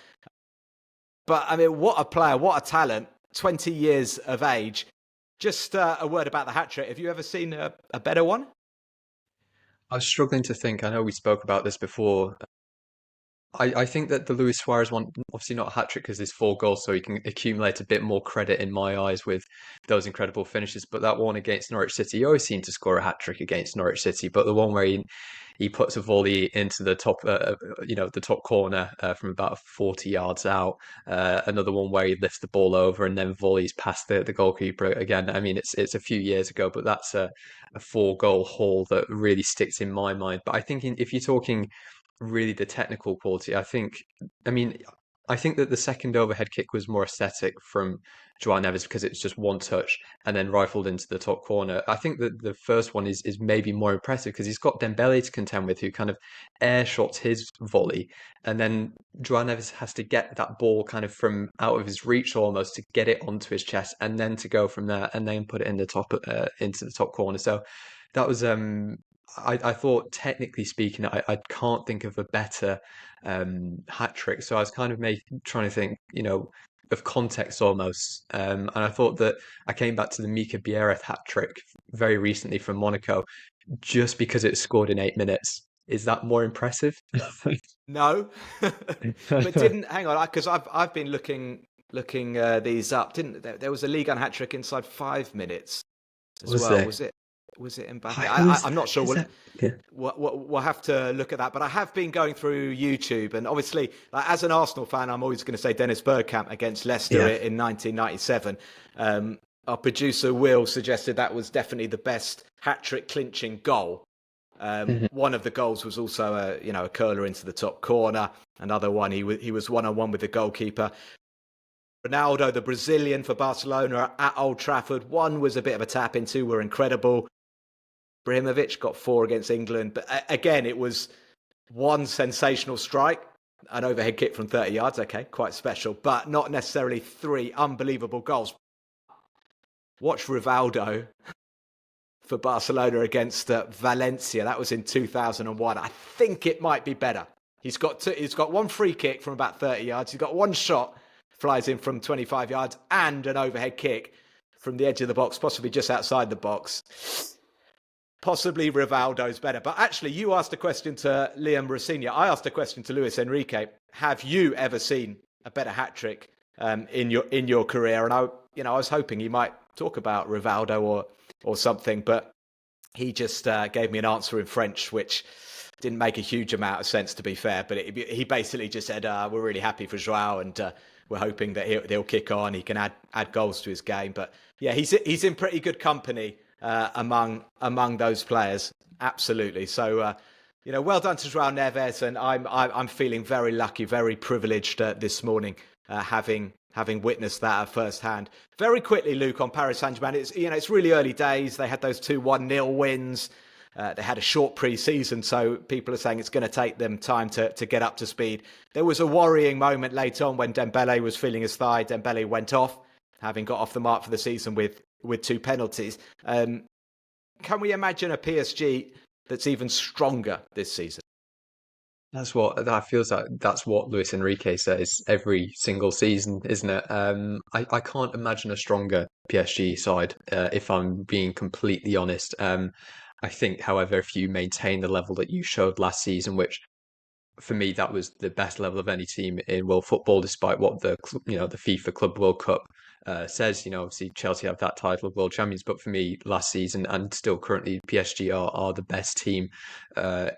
But I mean, what a player, what a talent, 20 years of age. Just a word about the hat-trick. Have you ever seen a better one? I was struggling to think. I know we spoke about this before. I think that the Luis Suarez one, obviously not a hat trick because there's 4 goals, so he can accumulate a bit more credit in my eyes with those incredible finishes. But that one against Norwich City, he always seemed to score a hat trick against Norwich City. But the one where he puts a volley into the top, the top corner from about 40 yards out. Another one where he lifts the ball over and then volleys past the goalkeeper again. I mean, it's a few years ago, but that's a 4 goal haul that really sticks in my mind. But I think if you're talking really the technical quality, I mean, I think that the second overhead kick was more aesthetic from Joao Neves because it's just one touch and then rifled into the top corner. I think that the first one is maybe more impressive because he's got Dembele to contend with, who kind of air shots his volley, and then Joao Neves has to get that ball kind of from out of his reach almost to get it onto his chest and then to go from there and then put it in the top into the top corner. So that was I thought technically speaking, I can't think of a better hat trick. So I was kind of trying to think, of context almost. And I thought that I came back to the Mika Biereth hat trick very recently from Monaco, just because it scored in 8 minutes. Is that more impressive? No, but didn't hang on because I've been looking these up. Didn't there was a Ligue 1 hat trick inside 5 minutes as Was well? there? Was it Mbappe? Who is I'm not sure. is that? Yeah. We'll have to look at that. But I have been going through YouTube, and obviously, like, as an Arsenal fan, I'm always going to say Dennis Bergkamp against Leicester Yeah. in 1997. Our producer Will suggested that was definitely the best hat trick clinching goal. Mhm. One of the goals was also a curler into the top corner. Another one, he was 1-on-1 with the goalkeeper. Ronaldo, the Brazilian for Barcelona at Old Trafford. One was a bit of a tap in, 2 were incredible. Ibrahimovic got 4 against England. But again, it was one sensational strike, an overhead kick from 30 yards. Okay, quite special, but not necessarily 3 unbelievable goals. Watch Rivaldo for Barcelona against Valencia. That was in 2001. I think it might be better. He's got 1 free kick from about 30 yards. He's got 1 shot, flies in from 25 yards, and an overhead kick from the edge of the box, possibly just outside the box. Possibly Rivaldo's better. But actually, you asked a question to Liam Rossigna. I asked a question to Luis Enrique. Have you ever seen a better hat trick in your career? And I was hoping he might talk about Rivaldo or something, but he just gave me an answer in French, which didn't make a huge amount of sense, to be fair. But he basically just said, "We're really happy for Joao, and we're hoping that he'll kick on. He can add goals to his game." But yeah, he's in pretty good company among those players, absolutely. So well done to Joao Neves, and I'm feeling very lucky, very privileged this morning, having witnessed that firsthand. Very quickly, Luke, on Paris Saint-Germain, it's really early days. They had those 2 1-0 wins. They had a short pre-season, so people are saying it's going to take them time to get up to speed. There was a worrying moment late on when Dembele was feeling his thigh. Dembele went off, having got off the mark for the season with 2 penalties. Can we imagine a PSG that's even stronger this season? That's what that feels like. That's what Luis Enrique says every single season, isn't it? I can't imagine a stronger PSG side, if I'm being completely honest. I think, however, if you maintain the level that you showed last season, which for me, that was the best level of any team in world football, despite what the FIFA Club World Cup says. Obviously Chelsea have that title of world champions, but for me, last season and still currently, PSG are the best team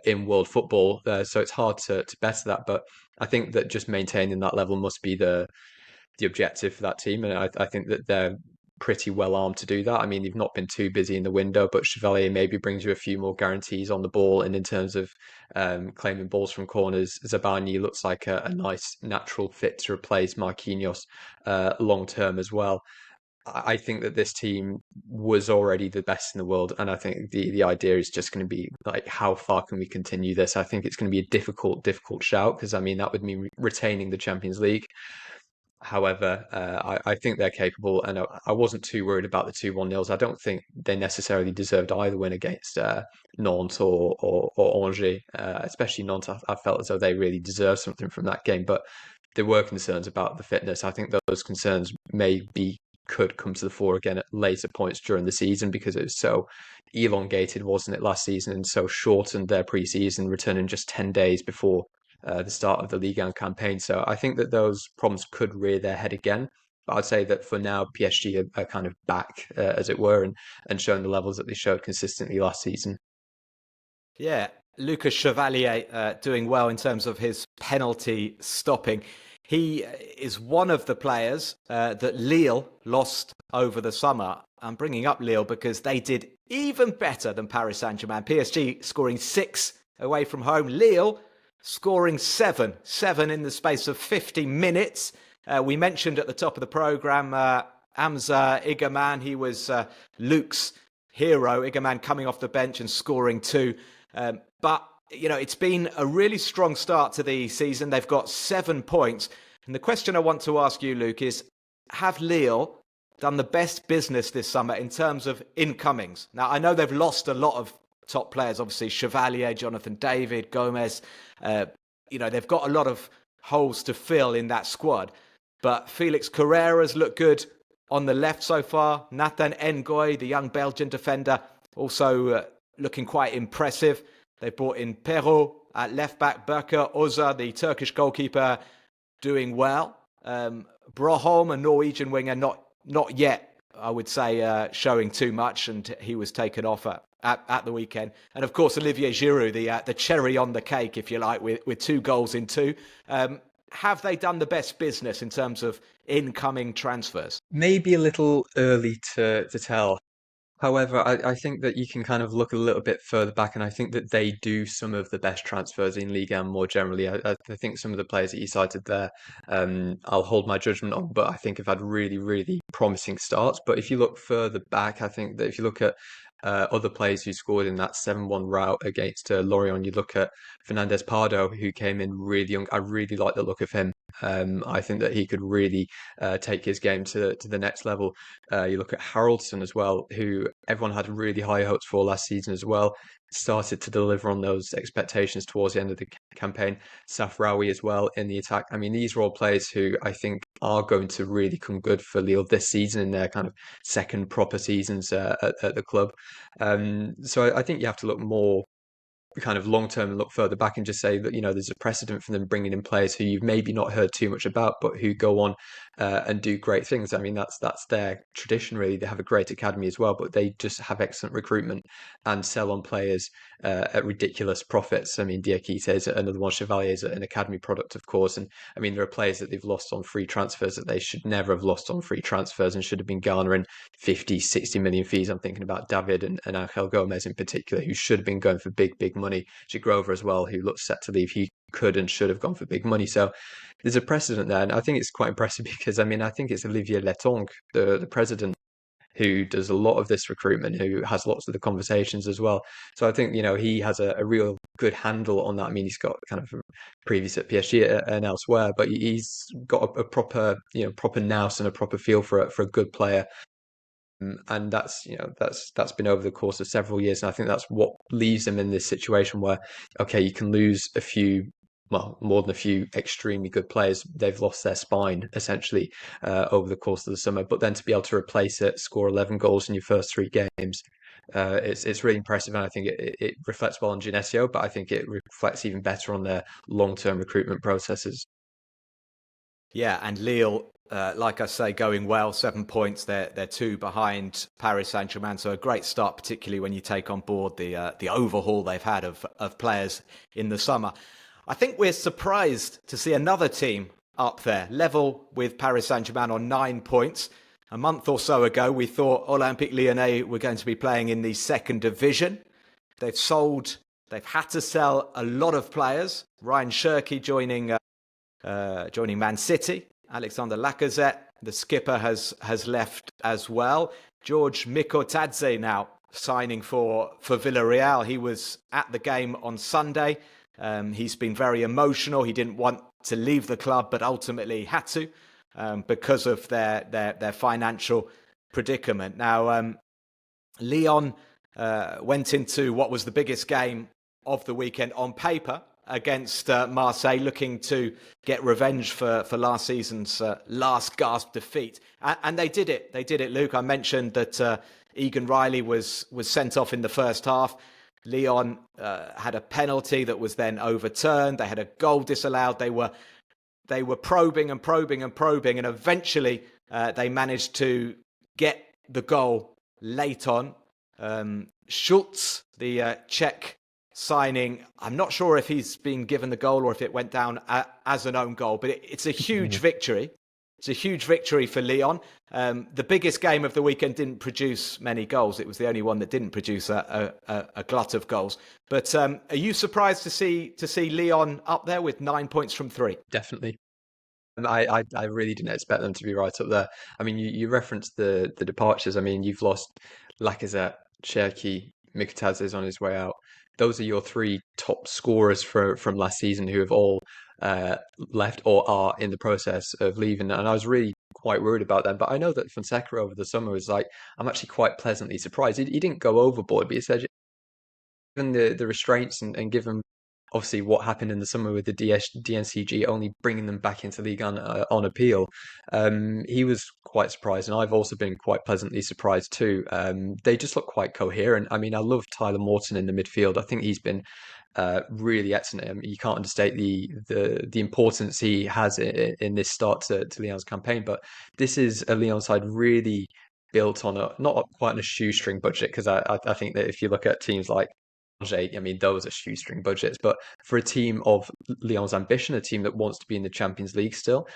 in world football. So it's hard to better that, but I think that just maintaining that level must be the objective for that team, and I think that they're pretty well armed to do that. I mean, they've not been too busy in the window, but Chevalier maybe brings you a few more guarantees on the ball, and in terms of claiming balls from corners, Zabani looks like a nice natural fit to replace Marquinhos long term as well. I think that this team was already the best in the world, and I think the idea is just going to be like, how far can we continue this? I think it's going to be a difficult shout, because I mean that would mean retaining the Champions League. However, I think they're capable, and I wasn't too worried about the 2-1 nils. I don't think they necessarily deserved either win against Nantes or Angers, especially Nantes. I felt as though they really deserved something from that game, but there were concerns about the fitness. I think those concerns maybe could come to the fore again at later points during the season because it was so elongated, wasn't it, last season, and so shortened their pre-season, returning just 10 days before the start of the Ligue campaign. So I think that those problems could rear their head again. But I'd say that for now, PSG are kind of back, as it were, and showing the levels that they showed consistently last season. Yeah, Lucas Chevalier doing well in terms of his penalty stopping. He is one of the players that Lille lost over the summer. I'm bringing up Lille because they did even better than Paris Saint-Germain. PSG scoring 6 away from home. Lille scoring 7 in the space of 50 minutes. We mentioned at the top of the programme, Hamza Igaman, he was Luke's hero. Igaman coming off the bench and scoring 2. But, it's been a really strong start to the season. They've got 7 points. And the question I want to ask you, Luke, is have Lille done the best business this summer in terms of incomings? Now, I know they've lost a lot of top players, obviously Chevalier, Jonathan David, Gomez. They've got a lot of holes to fill in that squad. But Felix Carrera's looked good on the left so far. Nathan Ngoy, the young Belgian defender, also looking quite impressive. They brought in Perrault at left back, Berker Oza, the Turkish goalkeeper, doing well. Broholm, a Norwegian winger, not yet, I would say, showing too much, and he was taken off at the weekend. And of course, Olivier Giroud, the cherry on the cake, if you like, with 2 goals in 2. Have they done the best business in terms of incoming transfers? Maybe a little early to tell. However, I think that you can kind of look a little bit further back, and I think that they do some of the best transfers in Ligue 1 more generally. I think some of the players that you cited there, I'll hold my judgment on, but I think have had really, really promising starts. But if you look further back, I think that if you look at other players who scored in that 7-1 rout against Lorient, you look at Fernandez Pardo, who came in really young. I really like the look of him. I think that he could really take his game to the next level. You look at Haraldson as well, who everyone had really high hopes for last season as well. Started to deliver on those expectations towards the end of the campaign. Safraoui as well in the attack. I mean, these are all players who I think are going to really come good for Lille this season in their kind of second proper seasons at the club. So I think you have to look more kind of long term and look further back and just say that there's a precedent for them bringing in players who you've maybe not heard too much about, but who go on and do great things. I mean, that's their tradition really. They have a great academy as well, but they just have excellent recruitment and sell on players at ridiculous profits. I mean, Diakite is another one. Chevalier is an academy product, of course, and I mean there are players that they've lost on free transfers that they should never have lost on free transfers and should have been garnering 50, 60 million fees. I'm thinking about David and Angel Gomez in particular, who should have been going for big money. Jagrover as well, who looks set to leave. He could and should have gone for big money. So there's a precedent there. And I think it's quite impressive because, I mean, I think it's Olivier Letongue, the president, who does a lot of this recruitment, who has lots of the conversations as well. So I think, he has a real good handle on that. I mean, he's got kind of previous at PSG and elsewhere, but he's got a proper, proper nous and a proper feel for a good player. And that's been over the course of several years, and I think that's what leaves them in this situation where, okay, you can lose a few, well, more than a few extremely good players. They've lost their spine essentially over the course of the summer, but then to be able to replace it, score 11 goals in your first 3 games, it's really impressive, and I think it reflects well on Genesio, but I think it reflects even better on their long-term recruitment processes. Yeah, and Lille, like I say, going well, 7 points. They're 2 behind Paris Saint-Germain, so a great start, particularly when you take on board the overhaul they've had of players in the summer. I think we're surprised to see another team up there, level with Paris Saint-Germain on 9 points. A month or so ago, we thought Olympique Lyonnais were going to be playing in the second division. They've had to sell a lot of players. Ryan Cherki joining Man City. Alexander Lacazette, the skipper, has left as well. George Mikotadze now signing for Villarreal. He was at the game on Sunday. He's been very emotional. He didn't want to leave the club, but ultimately had to. because of their financial predicament. Now, Lyon went into what was the biggest game of the weekend on paper against Marseille, looking to get revenge for last season's last gasp defeat. And they did it. They did it, Luke. I mentioned that Egan Riley was sent off in the first half. Lyon had a penalty that was then overturned. They had a goal disallowed. They were probing and probing and probing, and eventually they managed to get the goal late on. Schultz, the Czech signing, I'm not sure if he's been given the goal or if it went down as an own goal, but it's a huge victory. It's a huge victory for Lyon. The biggest game of the weekend didn't produce many goals. It was the only one that didn't produce a glut of goals. But are you surprised to see Lyon up there with 9 points from 3? Definitely. And I really didn't expect them to be right up there. I mean, you referenced the departures. I mean, you've lost Lacazette, Cherki, Mikitadze is on his way out. Those are your 3 top scorers from last season who have all left or are in the process of leaving. And I was really quite worried about them. But I know that Fonseca over the summer was like, I'm actually quite pleasantly surprised. He didn't go overboard, but he said, given the restraints and given obviously what happened in the summer with the DNCG only bringing them back into Ligue on appeal, he was quite surprised, and I've also been quite pleasantly surprised too. They just look quite coherent. I mean, I love Tyler Morton in the midfield. I think he's been really excellent. I mean, you can't understate the importance he has in this start to Lyon's campaign. But this is a Lyon side really built on not quite on a shoestring budget, because I think that if you look at teams like I mean, those are shoestring budgets, but for a team of Lyon's ambition, a team that wants to be in the Champions League still,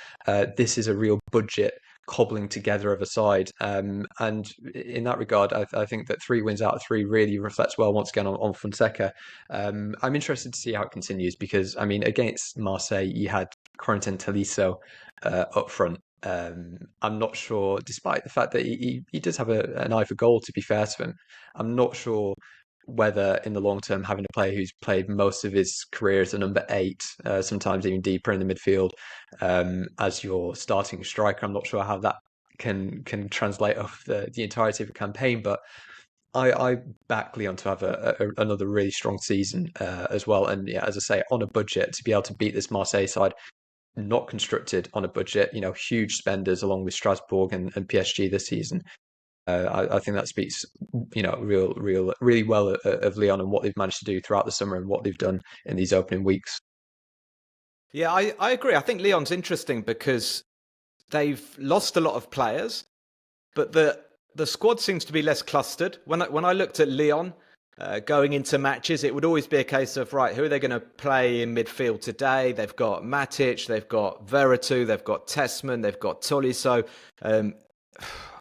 this is a real budget cobbling together of a side. And in that regard, I think that 3 wins out of 3 really reflects well once again on Fonseca. I'm interested to see how it continues because, I mean, against Marseille, you had Corentin Tolisso up front. I'm not sure, despite the fact that he does have an eye for goal, to be fair to him, I'm not sure whether in the long term having a player who's played most of his career as a number 8, sometimes even deeper in the midfield, as your starting striker, I'm not sure how that can translate off the entirety of a campaign. But I back Lyon to have another really strong season as well. And yeah, as I say, on a budget to be able to beat this Marseille side, not constructed on a budget, huge spenders along with Strasbourg and PSG this season. I think that speaks, really well of Lyon and what they've managed to do throughout the summer and what they've done in these opening weeks. Yeah, I agree. I think Lyon's interesting because they've lost a lot of players, but the squad seems to be less clustered. When I looked at Lyon going into matches, it would always be a case of, right, who are they going to play in midfield today? They've got Matic, they've got Veretout, they've got Tessman, they've got Tolisso.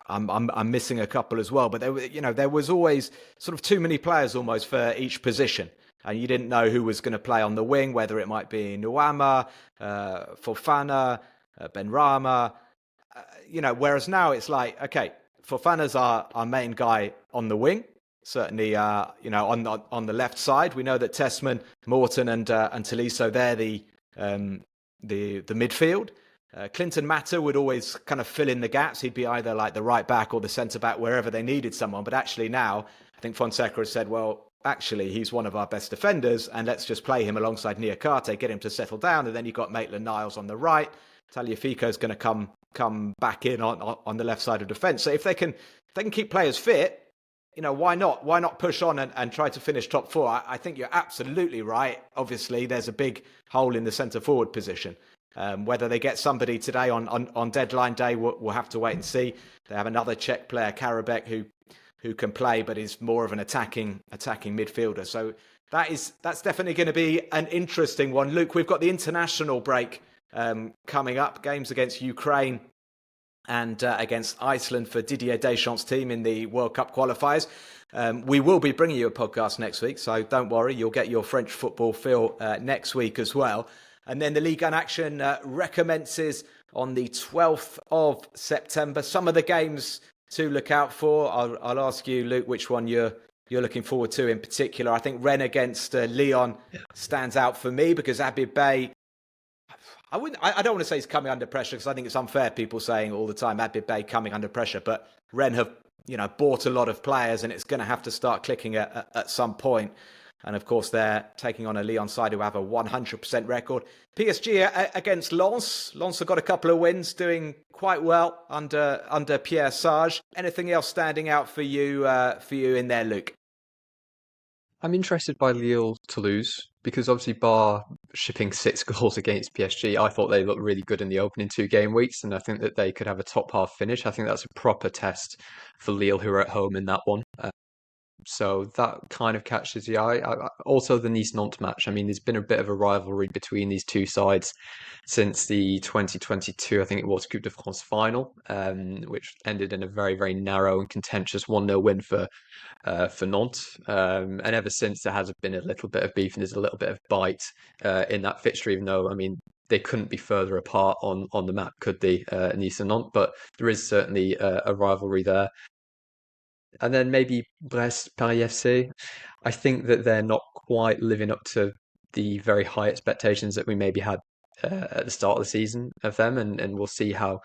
I'm missing a couple as well, but there was always sort of too many players almost for each position, and you didn't know who was going to play on the wing, whether it might be Nuama, Fofana, Benrahma, Whereas now it's like, okay, Fofana's our main guy on the wing, certainly, on the left side. We know that Tessman, Morton, and Tolisso, they're the midfield. Clinton Mata would always kind of fill in the gaps. He'd be either like the right back or the centre back wherever they needed someone. But actually now, I think Fonseca has said, well, actually, he's one of our best defenders, and let's just play him alongside Niakate, get him to settle down. And then you've got Maitland-Niles on the right. Tagliafico's going to come back in on the left side of defence. So if they can keep players fit, why not? Why not push on and try to finish top 4? I think you're absolutely right. Obviously, there's a big hole in the centre forward position. Whether they get somebody today on deadline day, we'll have to wait and see. They have another Czech player, Karabek, who can play, but is more of an attacking midfielder. So that's definitely going to be an interesting one. Luke, we've got the international break coming up. Games against Ukraine and against Iceland for Didier Deschamps' team in the World Cup qualifiers. We will be bringing you a podcast next week, so don't worry, you'll get your French football feel next week as well. And then the Ligue 1 action recommences on the 12th of September. Some of the games to look out for, I'll ask you, Luke, which one you're looking forward to in particular. I think Rennes against Lyon stands out for me because Abid Bey, I don't want to say he's coming under pressure because I think it's unfair people saying all the time Abid Bey coming under pressure. But Rennes have, bought a lot of players, and it's going to have to start clicking at some point. And of course, they're taking on a Lyon side who have a 100% record. PSG against Lens. Lens have got a couple of wins, doing quite well under Pierre Sage. Anything else standing out for you in there, Luke? I'm interested by Lille Toulouse because obviously bar shipping 6 goals against PSG, I thought they looked really good in the opening 2 game weeks, and I think that they could have a top half finish. I think that's a proper test for Lille, who are at home in that one. So that kind of catches the eye. Also, the Nice-Nantes match. I mean, there's been a bit of a rivalry between these two sides since the 2022, I think it was, Coupe de France final, which ended in a very, very narrow and contentious 1-0 win for Nantes. And ever since, there has been a little bit of beef and there's a little bit of bite in that fixture, even though, I mean, they couldn't be further apart on the map, could they, Nice and Nantes? But there is certainly a rivalry there. And then maybe Brest, Paris FC. I think that they're not quite living up to the very high expectations that we maybe had at the start of the season of them, and we'll see how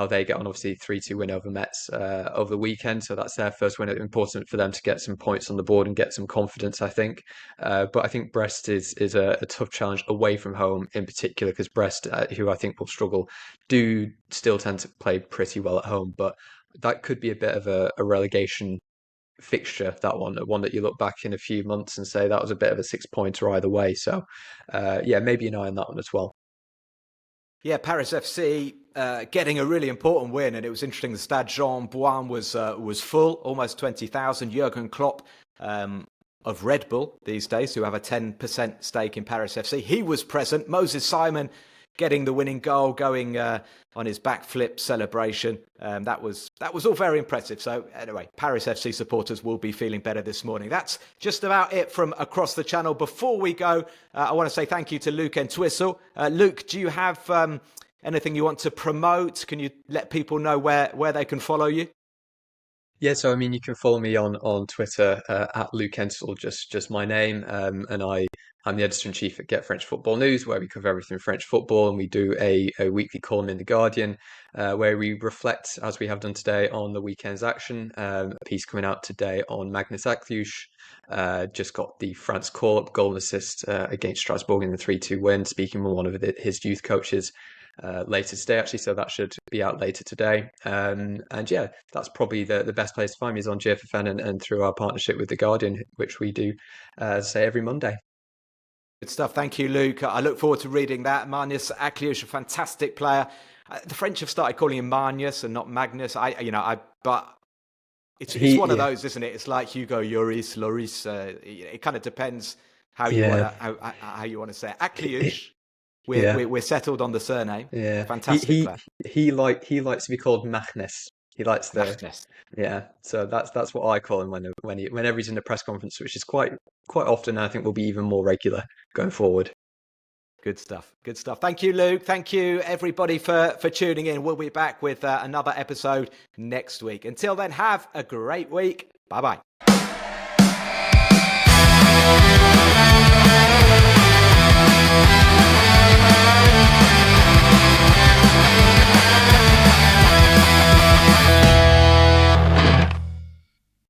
they get on. Obviously, 3-2 win over Metz over the weekend, so that's their first win. It's important for them to get some points on the board and get some confidence, I think. But I think Brest is a tough challenge away from home, in particular, because Brest, who I think will struggle, do still tend to play pretty well at home, but that could be a bit of a relegation fixture, that one that you look back in a few months and say that was a bit of a 6-pointer either way. So, yeah, maybe an eye on that one as well. Yeah, Paris FC getting a really important win, and it was interesting. The Stade Jean Bouin was full, almost 20,000. Jurgen Klopp of Red Bull these days, who have a 10% stake in Paris FC, he was present. Moses Simon getting the winning goal, going on his backflip celebration. That was all very impressive. So anyway, Paris FC supporters will be feeling better this morning. That's just about it from across the channel. Before we go, I want to say thank you to Luke Entwistle. Luke, do you have anything you want to promote? Can you let people know where they can follow you? Yeah, so I mean, you can follow me on Twitter at Luke Entwistle, just my name, and I'm the editor-in-chief at Get French Football News, where we cover everything French football, and we do a weekly column in The Guardian, where we reflect, as we have done today, on the weekend's action. A piece coming out today on Magnus Akliush, just got the France call-up goal and assist against Strasbourg in the 3-2 win, speaking with one of his youth coaches later today, actually, so that should be out later today. And yeah, that's probably the best place to find me is on GFFN and through our partnership with The Guardian, which we do, say, every Monday. Good stuff. Thank you, Luke. I look forward to reading that. Magnus Akliush, a fantastic player. The French have started calling him Magnus and not Magnus. But it's one of those, isn't it? It's like Hugo Lloris, Loris. It kind of depends how you want to say it. Akliush. We're settled on the surname. Yeah, Fantastic player. He likes to be called Magnus. He likes the Magnus. Yeah. So that's what I call him whenever he's in a press conference, which is quite often. I think will be even more regular going forward. Good stuff. Good stuff. Thank you, Luke. Thank you, everybody, for tuning in. We'll be back with another episode next week. Until then, have a great week. Bye-bye.